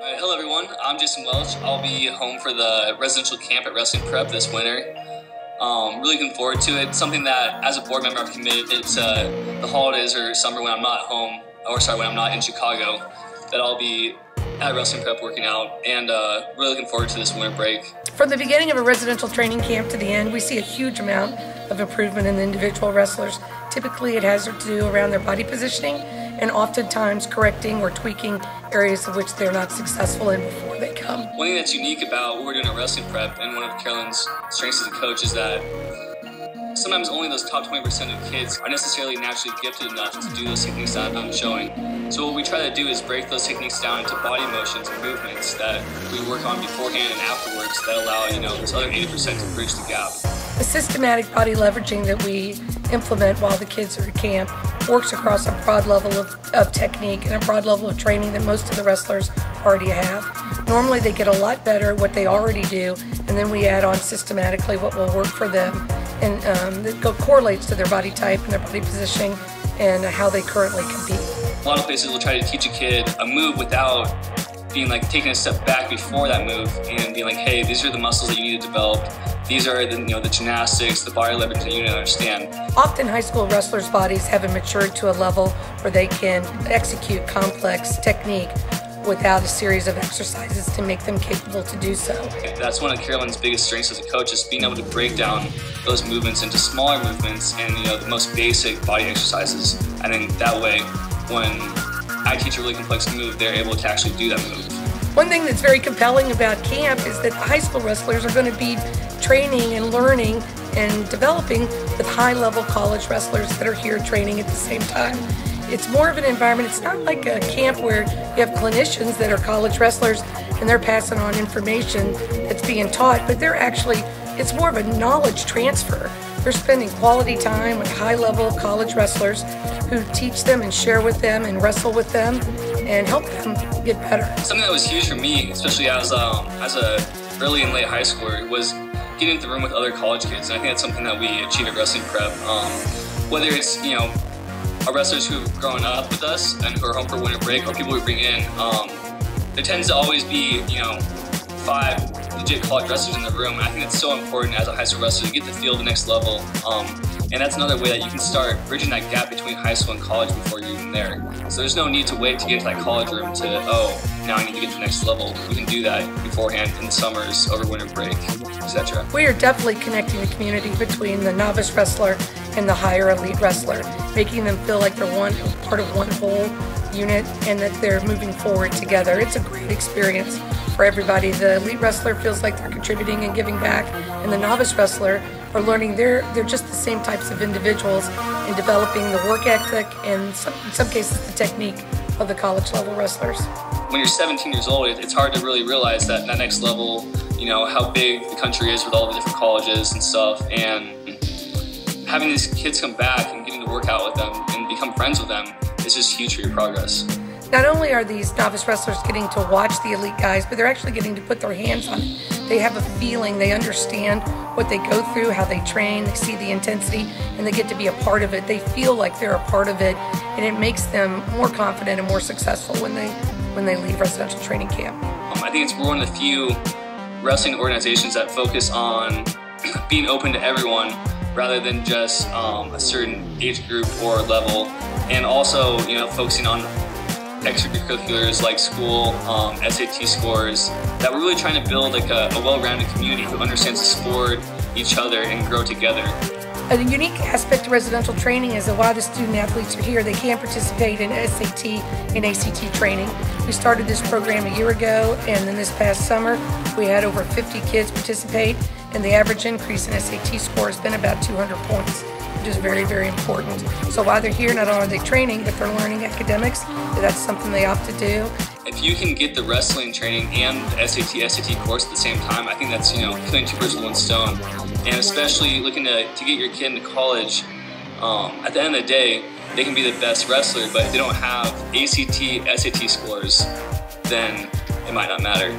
Hello everyone, I'm Jason Welch. I'll be home for the residential camp at Wrestling Prep this winter. Really looking forward to it. Something that as a board member I've committed to the holidays or summer when I'm not home, when I'm not in Chicago, that I'll be at Wrestling Prep working out, and really looking forward to this winter break. From the beginning of a residential training camp to the end, we see a huge amount of improvement in the individual wrestlers. Typically it has to do around their body positioning and oftentimes correcting or tweaking areas of which they're not successful in before they come. One thing that's unique about what we're doing at Wrestling Prep and one of Carolyn's strengths as a coach is that sometimes only those top 20% of kids are necessarily naturally gifted enough to do those techniques that I'm showing. So what we try to do is break those techniques down into body motions and movements that we work on beforehand and afterwards that allow, this other 80% to bridge the gap. The systematic body leveraging that we implement while the kids are at camp works across a broad level of technique and a broad level of training that most of the wrestlers already have. Normally they get a lot better at what they already do, and then we add on systematically what will work for them, and that correlates to their body type and their body positioning and how they currently compete. A lot of places will try to teach a kid a move without being taking a step back before that move and being like, hey, these are the muscles that you need to develop. These are the gymnastics, the body leverage that you need to understand. Often high school wrestlers' bodies haven't matured to a level where they can execute complex technique without a series of exercises to make them capable to do so. That's one of Carolyn's biggest strengths as a coach, is being able to break down those movements into smaller movements and the most basic body exercises. I think that way, when I teach a really complex move, they're able to actually do that move. One thing that's very compelling about camp is that high school wrestlers are going to be training and learning and developing with high-level college wrestlers that are here training at the same time. It's more of an environment. It's not like a camp where you have clinicians that are college wrestlers and they're passing on information that's being taught, but it's more of a knowledge transfer. They're spending quality time with high-level college wrestlers who teach them and share with them and wrestle with them and help them get better. Something that was huge for me, especially as a early and late high schooler, was getting into the room with other college kids. And I think that's something that we achieve at Wrestling Prep. Whether it's our wrestlers who've grown up with us and who are home for winter break, or people we bring in, there tends to always be 5 legit college wrestlers in the room. And I think it's so important as a high school wrestler to get to feel the next level. And that's another way that you can start bridging that gap between high school and college before you're even there. So there's no need to wait to get to that college room to, now I need to get to the next level. We can do that beforehand in the summers, over winter break, etc. We are definitely connecting the community between the novice wrestler and the higher elite wrestler, making them feel like they're part of one whole unit and that they're moving forward together. It's a great experience for everybody. The elite wrestler feels like they're contributing and giving back, and the novice wrestler are learning they're just the same types of individuals in developing the work ethic and in some cases the technique of the college level wrestlers. When you're 17 years old, it's hard to really realize that next level, how big the country is with all the different colleges and stuff, and having these kids come back and getting to work out with them and become friends with them is just huge for your progress. Not only are these novice wrestlers getting to watch the elite guys, but they're actually getting to put their hands on it. They have a feeling, they understand what they go through, how they train, they see the intensity, and they get to be a part of it. They feel like they're a part of it, and it makes them more confident and more successful when they leave residential training camp. I think we're one of the few wrestling organizations that focus on being open to everyone rather than just a certain age group or level, and also focusing on extracurriculars like school, SAT scores, that we're really trying to build a well-rounded community who understands the sport, each other, and grow together. A unique aspect of residential training is that while the student athletes are here, they can participate in SAT and ACT training. We started this program a year ago, and then this past summer we had over 50 kids participate, and the average increase in SAT score has been about 200 points. Which is very, very important. So while they're here, not only are they training, but they're learning academics. That's something they opt to do. If you can get the wrestling training and the SAT course at the same time, I think that's killing 2 birds with 1 stone. And especially looking to get your kid into college, at the end of the day, they can be the best wrestler, but if they don't have ACT, SAT scores, then it might not matter.